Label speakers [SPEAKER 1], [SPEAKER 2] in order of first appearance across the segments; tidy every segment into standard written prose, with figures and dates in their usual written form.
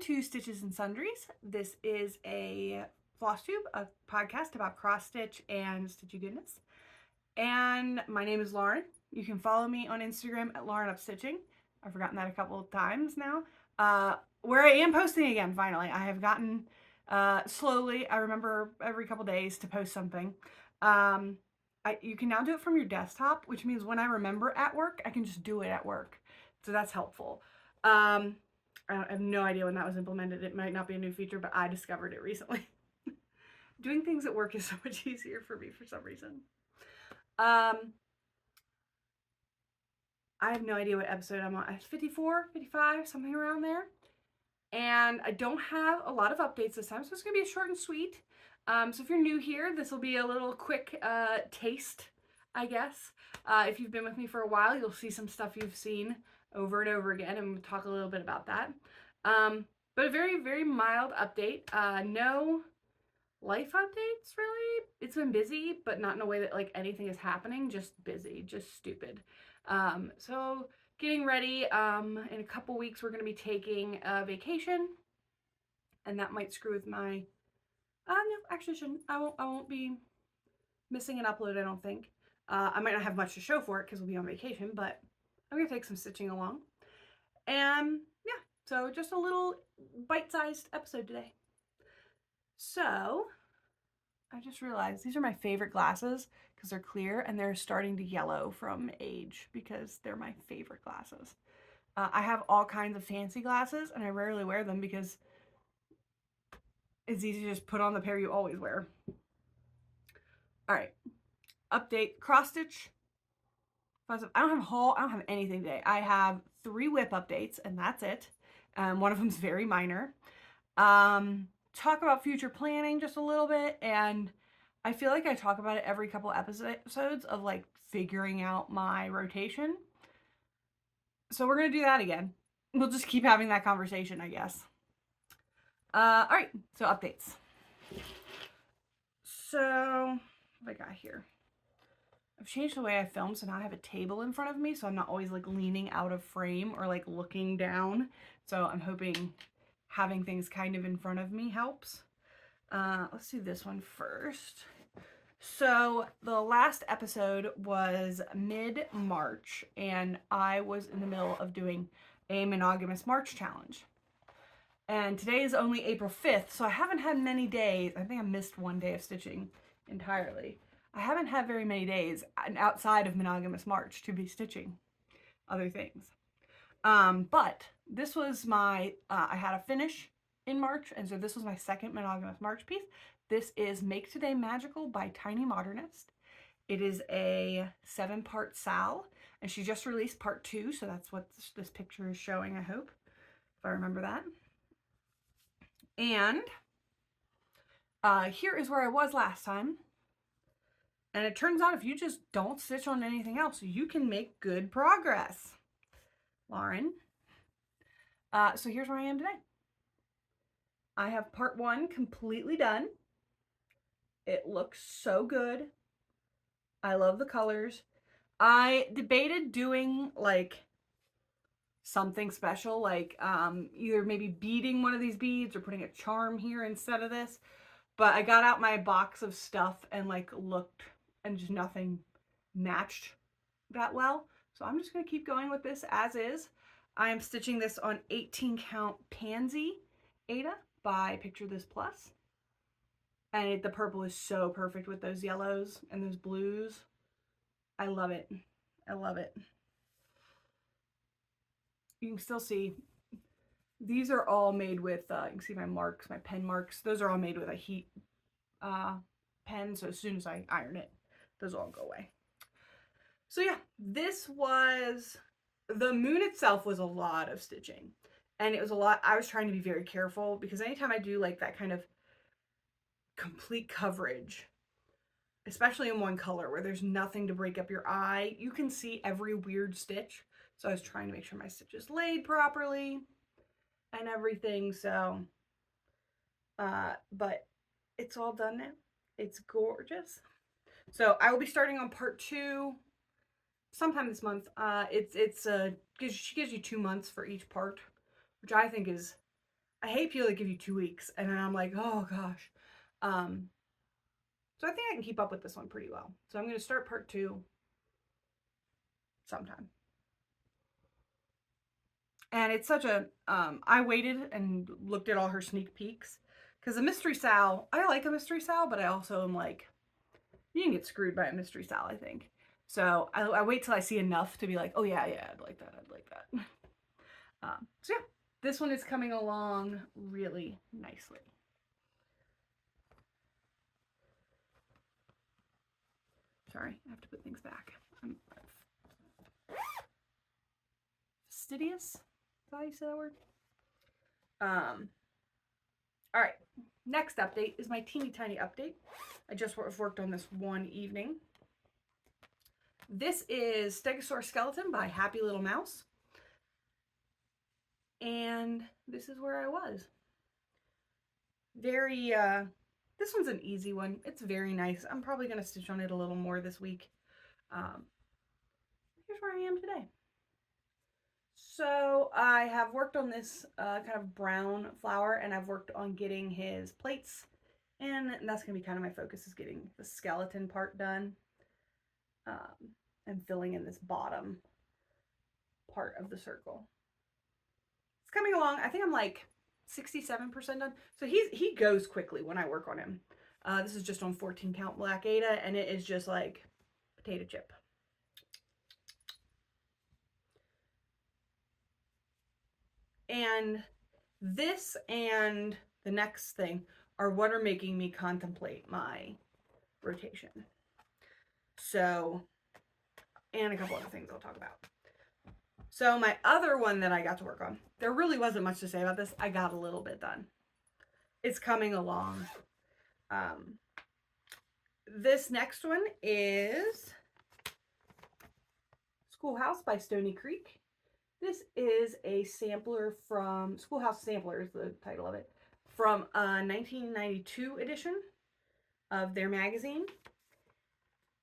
[SPEAKER 1] to Stitches and Sundries. This is a Flosstube, a podcast about cross stitch and stitchy goodness. And my name is Lauren. You can follow me on Instagram at Lauren Up Stitching. I've forgotten that a couple of times now. Where I am posting again, finally. I have gotten slowly, I remember every couple days to post something. You can now do it from your desktop, which means when I remember at work, I can just do it at work. So that's helpful. I have no idea when that was implemented. It might not be a new feature, but I discovered it recently. Doing things at work is so much easier for me for some reason. I have no idea what episode I'm on. 54, 55, something around there. And I don't have a lot of updates this time, so it's going to be short and sweet. So if you're new here, this will be a little quick taste, I guess. If you've been with me for a while, you'll see some stuff you've seen over and over again, and we'll talk a little bit about that. But a very, very mild update. No life updates, really. It's been busy, but not in a way that like anything is happening, just busy, just stupid. So getting ready. In a couple weeks, we're going to be taking a vacation, and that might screw with my, no, actually shouldn't. I won't be missing an upload, I don't think. I might not have much to show for it because we'll be on vacation, but I'm going to take some stitching along. And yeah, so just a little bite-sized episode today. So I just realized these are my favorite glasses because they're clear and they're starting to yellow from age because they're my favorite glasses. I have all kinds of fancy glasses and I rarely wear them because it's easy to just put on the pair you always wear. All right, update, cross stitch. I don't have a haul, I don't have anything today. I have 3 whip updates and that's it. One of them's very minor. Talk about future planning just a little bit, and I feel like I talk about it every couple episodes of like figuring out my rotation. So we're gonna do that again. We'll just keep having that conversation, I guess. All right, so updates. So what I got here? I've changed the way I film, so now I have a table in front of me, so I'm not always like leaning out of frame or like looking down. So I'm hoping having things kind of in front of me helps. Let's do this one first. So the last episode was mid-March, and I was in the middle of doing a monogamous March challenge. And today is only April 5th, so I haven't had many days. I think I missed one day of stitching entirely. I haven't had very many days outside of monogamous March to be stitching other things. But this was my, I had a finish in March, and so this was my second monogamous March piece. This is Make Today Magical by Tiny Modernist. It is a 7-part Sal, and she just released part 2, so that's what this picture is showing, I hope, if I remember that. And here is where I was last time. And it turns out if you just don't stitch on anything else, you can make good progress. Lauren. So here's where I am today. I have part 1 completely done. It looks so good. I love the colors. I debated doing like something special, like either maybe beading one of these beads or putting a charm here instead of this. But I got out my box of stuff and like looked, and just nothing matched that well. So I'm just going to keep going with this as is. I am stitching this on 18 count Pansy Ada by Picture This Plus. And the purple is so perfect with those yellows and those blues. I love it. I love it. You can still see these are all made with, you can see my marks, my pen marks. Those are all made with a heat pen. So as soon as I iron it, those all go away. So yeah, this was, the moon itself was a lot of stitching. And it was a lot, I was trying to be very careful because anytime I do like that kind of complete coverage, especially in one color where there's nothing to break up your eye, you can see every weird stitch. So I was trying to make sure my stitches laid properly and everything. So, but it's all done now. It's gorgeous. So I will be starting on part 2 sometime this month. She gives you 2 months for each part, which I think is, I hate people that give you 2 weeks, and then I'm like, oh gosh. So I think I can keep up with this one pretty well. So I'm going to start part 2 sometime. And it's such a, I waited and looked at all her sneak peeks. Because a Mystery Sal, I like a Mystery Sal, but I also am like, you can get screwed by a Mystery Sal, I think. So I wait till I see enough to be like, oh yeah, I'd like that, I'd like that. So yeah, this one is coming along really nicely. Sorry, I have to put things back. I'm fastidious. Is that how you say that word? All right, next update is my teeny tiny update. I just worked on this one evening. This is Stegosaurus Skeleton by Happy Little Mouse. And this is where I was. Very, this one's an easy one. It's very nice. I'm probably going to stitch on it a little more this week. Here's where I am today. So I have worked on this kind of brown flower, and I've worked on getting his plates, and that's going to be kind of my focus, is getting the skeleton part done and filling in this bottom part of the circle. It's coming along. I think I'm like 67% done. So he goes quickly when I work on him. This is just on 14 count Black Ada, and it is just like potato chip. And this and the next thing are what are making me contemplate my rotation. So, and a couple other things I'll talk about. So my other one that I got to work on, there really wasn't much to say about this. I got a little bit done. It's coming along. This next one is Schoolhouse by Stony Creek. This is a sampler from Schoolhouse Sampler is the title of it, from a 1992 edition of their magazine.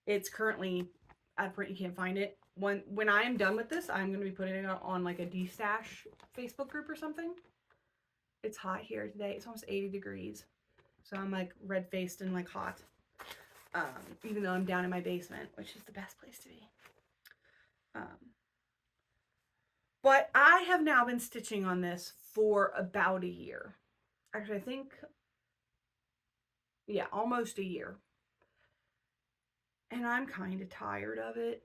[SPEAKER 1] It's currently out of print. You can't find it. When I am done with this, I'm going to be putting it on like a D-Stash Facebook group or something. It's hot here today. It's almost 80 degrees. So I'm like red-faced and like hot. Even though I'm down in my basement, which is the best place to be. But I have now been stitching on this for about a year. Actually, I think, yeah, almost a year. And I'm kind of tired of it.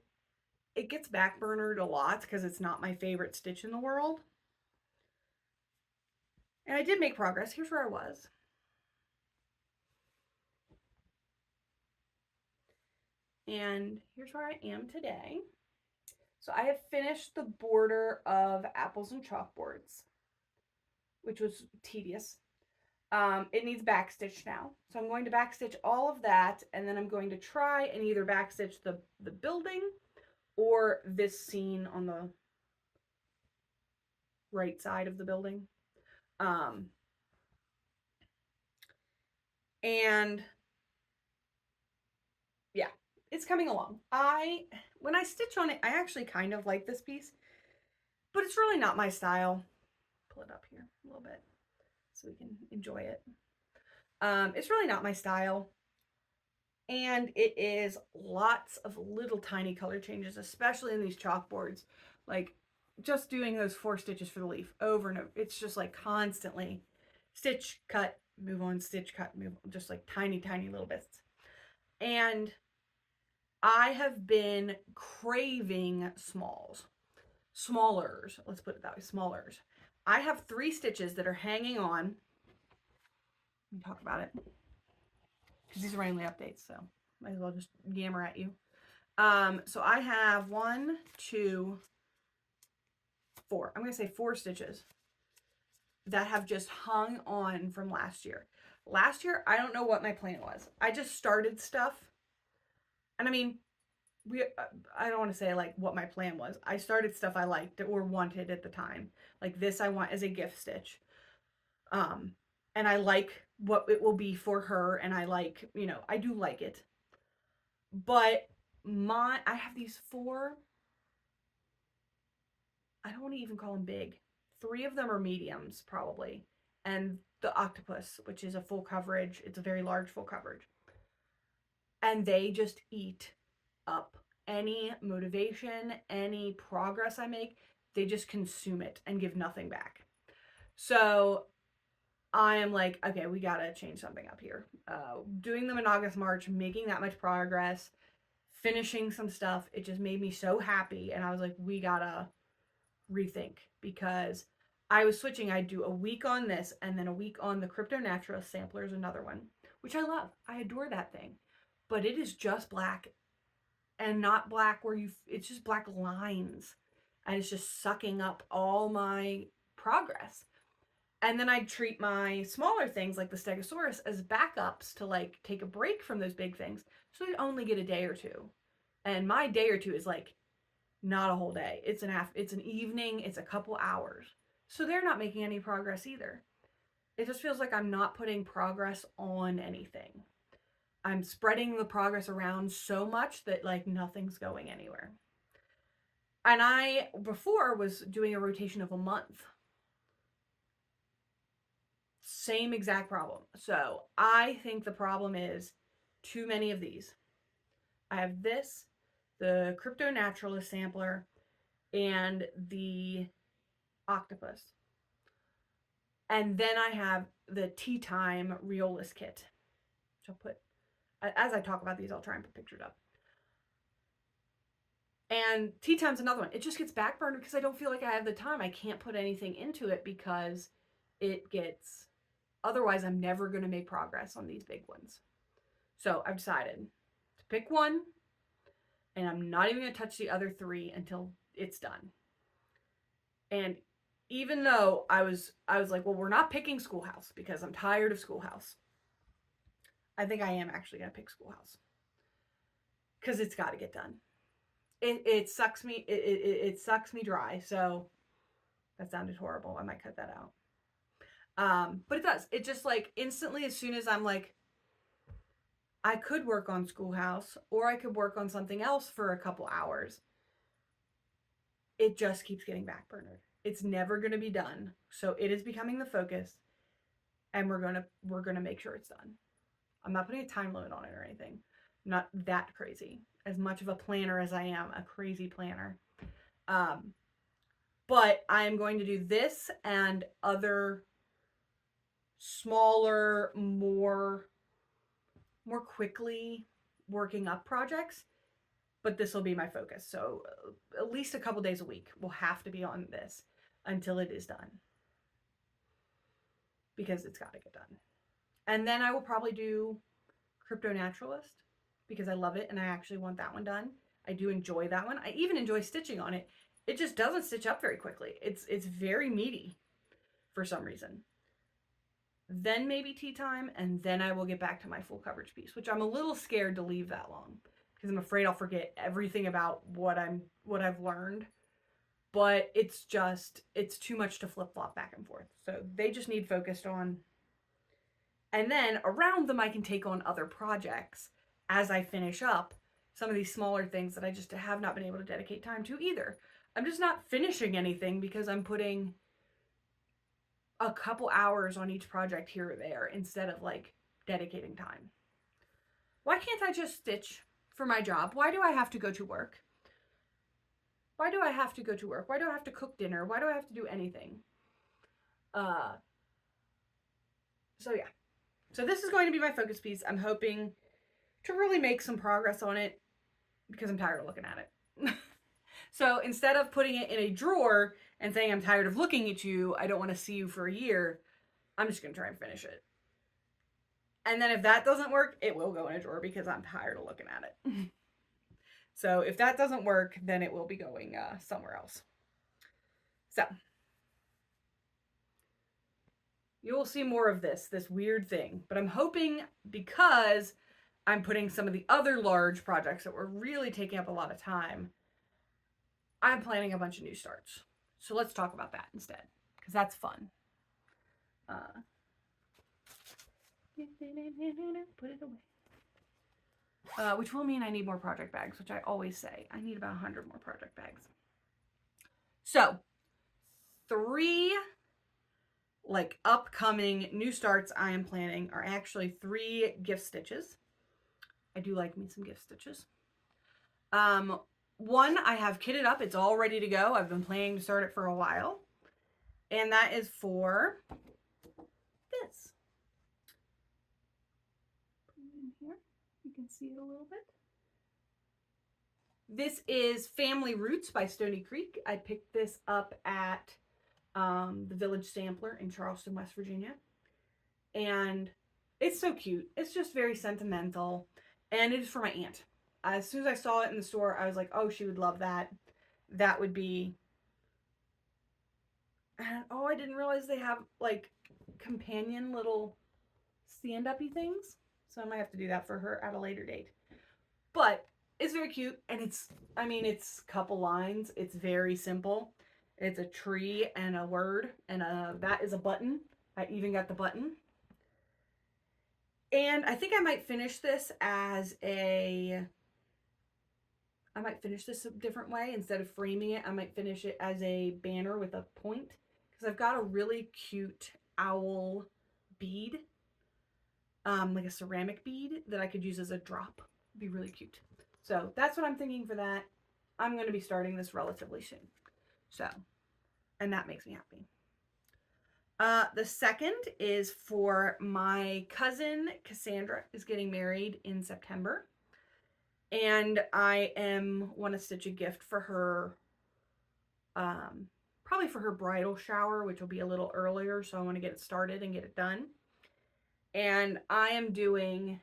[SPEAKER 1] It gets backburnered a lot because it's not my favorite stitch in the world. And I did make progress. Here's where I was. And here's where I am today. So I have finished the border of apples and chalkboards, which was tedious. It needs backstitch now. So I'm going to backstitch all of that, and then I'm going to try and either backstitch the building or this scene on the right side of the building. And yeah, it's coming along. When I stitch on it, I actually kind of like this piece, but it's really not my style. Pull it up here a little bit so we can enjoy it. It's really not my style. And it is lots of little tiny color changes, especially in these chalkboards. Like just doing those 4 stitches for the leaf over and over. It's just like constantly stitch, cut, move on, stitch, cut, move on, just like tiny, tiny little bits. And I have been craving smallers, let's put it that way, smallers. I have 3 stitches that are hanging on. Let me talk about it. Because these are my only updates, so might as well just yammer at you. So I have 1, 2, 4. I'm going to say 4 stitches that have just hung on from last year. Last year, I don't know what my plan was. I just started stuff. And I mean, I don't want to say like what my plan was. I started stuff I liked or wanted at the time. Like this I want as a gift stitch. And I like what it will be for her, and I like, you know, I do like it. But I have these 4, I don't want to even call them big. 3 of them are mediums probably. and the octopus, which is a full coverage. It's a very large full coverage. And they just eat up any motivation, any progress I make. They just consume it and give nothing back. So I am like, okay, we gotta change something up here. Doing them in August, March, making that much progress, finishing some stuff, it just made me so happy. And I was like, we gotta rethink, because I was switching. I'd do a week on this and then a week on the Crypto Naturalist Sampler is another one, which I love. I adore that thing. But it is just black, and not black where it's just black lines. And it's just sucking up all my progress. And then I'd treat my smaller things like the Stegosaurus as backups to like take a break from those big things. So I'd only get a day or two. And my day or two is like not a whole day. It's an evening, it's a couple hours. So they're not making any progress either. It just feels like I'm not putting progress on anything. I'm spreading the progress around so much that like nothing's going anywhere. And I before was doing a rotation of a month. Same exact problem. So I think the problem is too many of these. I have this, the Crypto Naturalist Sampler, and the octopus. And then I have the Tea Time Realist Kit, which I'll put, as I talk about these, I'll try and put pictures up. And Tea Time's another one. It just gets backburned because I don't feel like I have the time. I can't put anything into it because it gets, otherwise I'm never going to make progress on these big ones. So I've decided to pick one, and I'm not even going to touch the other three until it's done. And even though I was like, well, we're not picking Schoolhouse because I'm tired of Schoolhouse. I think I am actually going to pick Schoolhouse because it's got to get done. It sucks me. It sucks me dry. So that sounded horrible. I might cut that out. But it does. It just like instantly, as soon as I'm like, I could work on Schoolhouse or I could work on something else for a couple hours. It just keeps getting backburnered. It's never going to be done. So it is becoming the focus, and we're going to make sure it's done. I'm not putting a time limit on it or anything. I'm not that crazy. As much of a planner as I am a crazy planner. But I'm going to do this and other smaller, more quickly working up projects, but this will be my focus. So at least a couple days a week will have to be on this until it is done, because it's got to get done. And then I will probably do Crypto Naturalist because I love it and I actually want that one done. I do enjoy that one. I even enjoy stitching on it. It just doesn't stitch up very quickly. It's very meaty for some reason. Then maybe Tea Time, and then I will get back to my full coverage piece, which I'm a little scared to leave that long because I'm afraid I'll forget everything about what I've learned. But it's too much to flip-flop back and forth. So they just need focused on. And then around them I can take on other projects as I finish up some of these smaller things that I just have not been able to dedicate time to either. I'm just not finishing anything because I'm putting a couple hours on each project here or there instead of like dedicating time. Why can't I just stitch for my job? Why do I have to go to work? Why do I have to go to work? Why do I have to cook dinner? Why do I have to do anything? So yeah. So this is going to be my focus piece. I'm hoping to really make some progress on it because I'm tired of looking at it. So instead of putting it in a drawer and saying I'm tired of looking at you, I don't want to see you for a year, I'm just going to try and finish it. And then if that doesn't work, it will go in a drawer because I'm tired of looking at it. So if that doesn't work, then it will be going somewhere else. So you will see more of this weird thing. But I'm hoping, because I'm putting some of the other large projects that were really taking up a lot of time, I'm planning a bunch of new starts. So let's talk about that instead, because that's fun. Put it away. Which will mean I need more project bags, which I always say. I need about 100 more project bags. So, 3 like upcoming new starts I am planning are actually 3 gift stitches. I do like me some gift stitches. One I have kitted up. It's all ready to go. I've been planning to start it for a while. And that is for this. Put it in here. You can see it a little bit. This is Family Roots by Stony Creek. I picked this up at the Village Sampler in Charleston, West Virginia. And it's so cute. It's just very sentimental. And it is for my aunt. As soon as I saw it in the store, I was like, oh, she would love that. That would be... And, oh, I didn't realize they have, like, companion little stand-up-y things. So I might have to do that for her at a later date. But it's very cute. And it's, I mean, it's a couple lines. It's very simple. It's a tree and a word. And that is a button. I even got the button. And I think I might finish this as a... I might finish this a different way. Instead of framing it, I might finish it as a banner with a point. Because I've got a really cute owl bead. Like a ceramic bead that I could use as a drop. It'd be really cute. So that's what I'm thinking for that. I'm going to be starting this relatively soon. So, and that makes me happy. The second is for my cousin, Cassandra, is getting married in September. And I want to stitch a gift for her, probably for her bridal shower, which will be a little earlier. So I want to get it started and get it done. And I am doing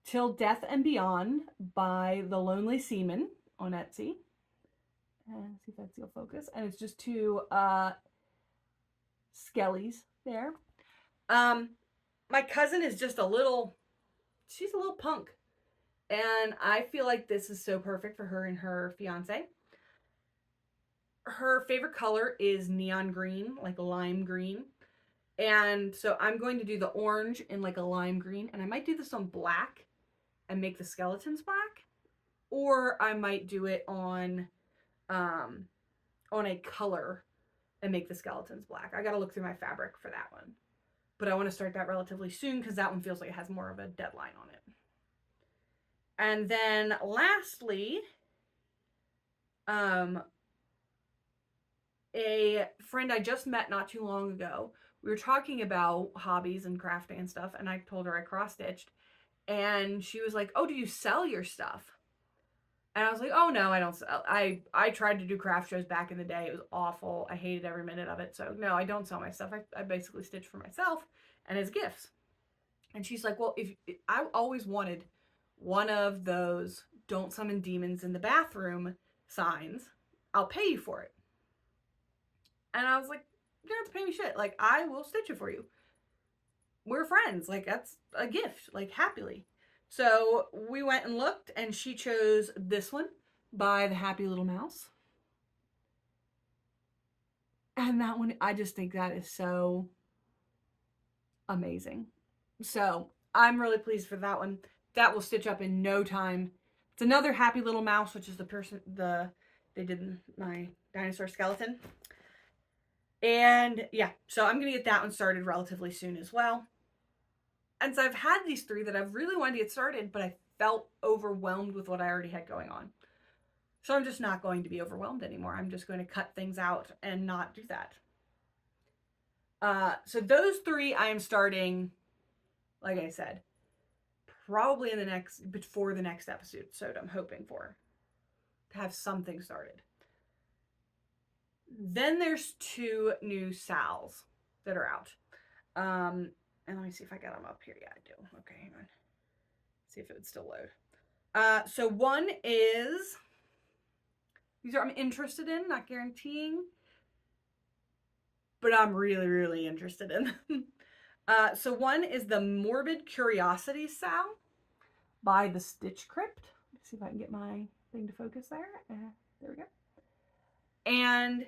[SPEAKER 1] Till Death and Beyond by The Lonely Seaman on Etsy. And see if Etsy will focus. And it's just 2 skellies there. My cousin is just a little... She's a little punk. And I feel like this is so perfect for her and her fiance. Her favorite color is neon green, like lime green. And so I'm going to do the orange in like a lime green. And I might do this on black and make the skeletons black. Or I might do it on a color and make the skeletons black. I got to look through my fabric for that one. But I want to start that relatively soon because that one feels like it has more of a deadline on it. And then lastly, a friend I just met not too long ago, we were talking about hobbies and crafting and stuff, and I told her I cross-stitched, and she was like, oh, do you sell your stuff? And I was like, oh, no, I don't sell. I tried to do craft shows back in the day. It was awful. I hated every minute of it. So, no, I don't sell my stuff. I basically stitch for myself and as gifts. And she's like, well, if I always wanted one of those don't summon demons in the bathroom signs, I'll pay you for it. And I was like, you don't have to pay me shit. Like, I will stitch it for you. We're friends. Like, that's a gift. Like, happily. So we went and looked, and she chose this one by the Happy Little Mouse. And that one, I just think that is so amazing. So I'm really pleased for that one. That will stitch up in no time. It's another Happy Little Mouse, which is the person they did my dinosaur skeleton. And yeah, so I'm going to get that one started relatively soon as well. And so I've had these 3 that I've really wanted to get started, but I felt overwhelmed with what I already had going on. So I'm just not going to be overwhelmed anymore. I'm just going to cut things out and not do that. So those 3 I am starting, like I said, probably before the next episode. So I'm hoping for to have something started. Then there's 2 new Sals that are out. And let me see if I got them up here. Yeah, I do. Okay, hang on. See if it would still load. So one is, these are I'm interested in, not guaranteeing, but I'm really, really interested in them. So one is the Morbid Curiosity Sal by the Stitch Crypt. Let's see if I can get my thing to focus there. There we go. And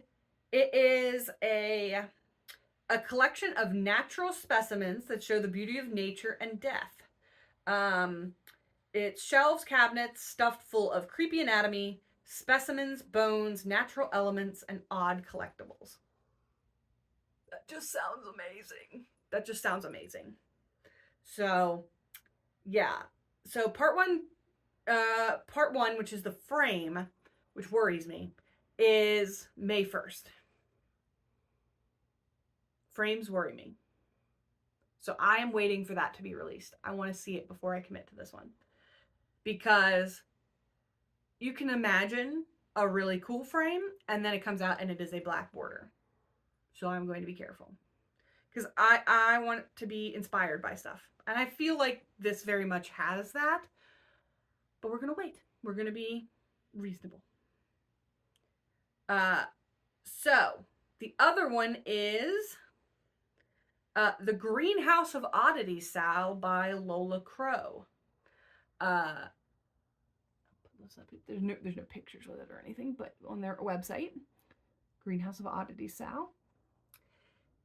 [SPEAKER 1] it is a collection of natural specimens that show the beauty of nature and death. It's shelves, cabinets stuffed full of creepy anatomy, specimens, bones, natural elements, and odd collectibles. That just sounds amazing. That just sounds amazing. So, yeah. So part one, which is the frame, which worries me, is May 1st. Frames worry me. So I am waiting for that to be released. I want to see it before I commit to this one. Because you can imagine a really cool frame, and then it comes out and it is a black border. So I'm going to be careful. Because I want to be inspired by stuff. And I feel like this very much has that. But we're going to wait. We're going to be reasonable. So, the other one is The Greenhouse of Oddities, Sal, by Lola Crow. There's no pictures with it or anything, but on their website, Greenhouse of Oddities, Sal.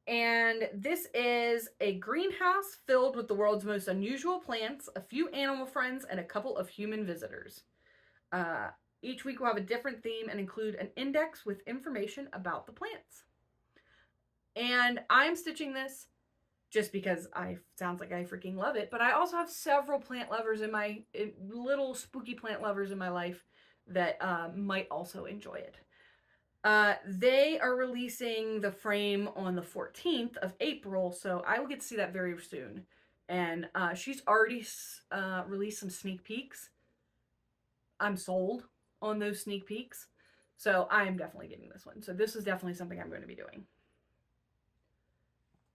[SPEAKER 1] And this is a greenhouse filled with the world's most unusual plants, a few animal friends, and a couple of human visitors. Each week we'll have a different theme and include an index with information about the plants. And I'm stitching this just because sounds like I freaking love it, but I also have several plant lovers little spooky plant lovers in my life that might also enjoy it. They are releasing the frame on the 14th of April, so I will get to see that very soon. And she's already released some sneak peeks. I'm sold on those sneak peeks. So I am definitely getting this one. So this is definitely something I'm going to be doing.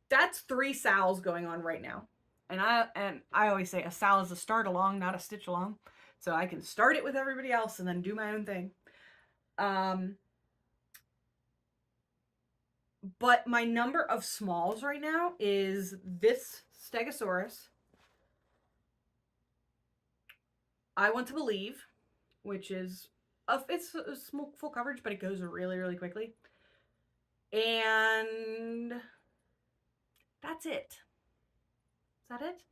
[SPEAKER 1] That's 3 Sals going on right now. And I always say a Sal is a start along, not a stitch along. So I can start it with everybody else and then do my own thing. But my number of smalls right now is this Stegosaurus, I Want to Believe, which is it's a small full coverage, but it goes really, really quickly. And that's it. Is that it?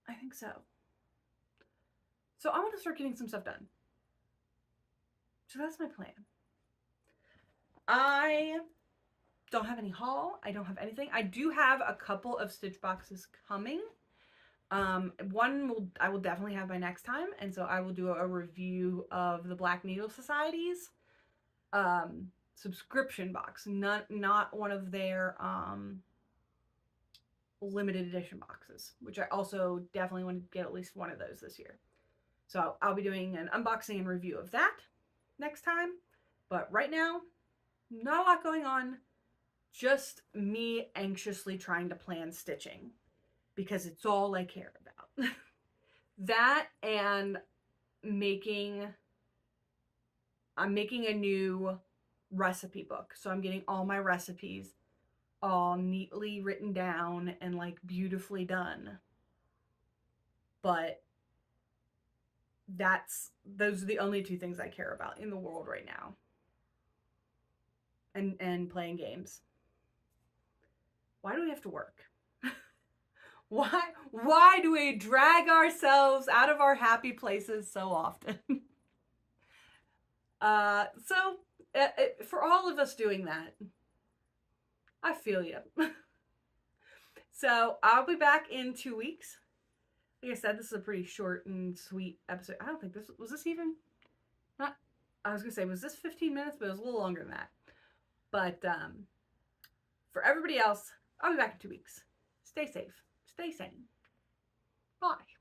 [SPEAKER 1] I think so. So I want to start getting some stuff done. So that's my plan. I don't have any haul. I don't have anything. I do have a couple of stitch boxes coming. One I will definitely have by next time, and so I will do a review of the Black Needle Society's subscription box, not one of their limited edition boxes, which I also definitely want to get at least one of those this year. So I'll be doing an unboxing and review of that next time. But right now, not a lot going on. Just me anxiously trying to plan stitching because it's all I care about. That and I'm making a new recipe book. So I'm getting all my recipes all neatly written down and like beautifully done. But those are the only 2 things I care about in the world right now. And playing games. Why do we have to work? Why do we drag ourselves out of our happy places so often? For all of us doing that, I feel you. So I'll be back in 2 weeks. Like I said, this is a pretty short and sweet episode. I don't think was this even, not, I was going to say, was this 15 minutes? But it was a little longer than that. But for everybody else, I'll be back in 2 weeks. Stay safe. Stay sane. Bye.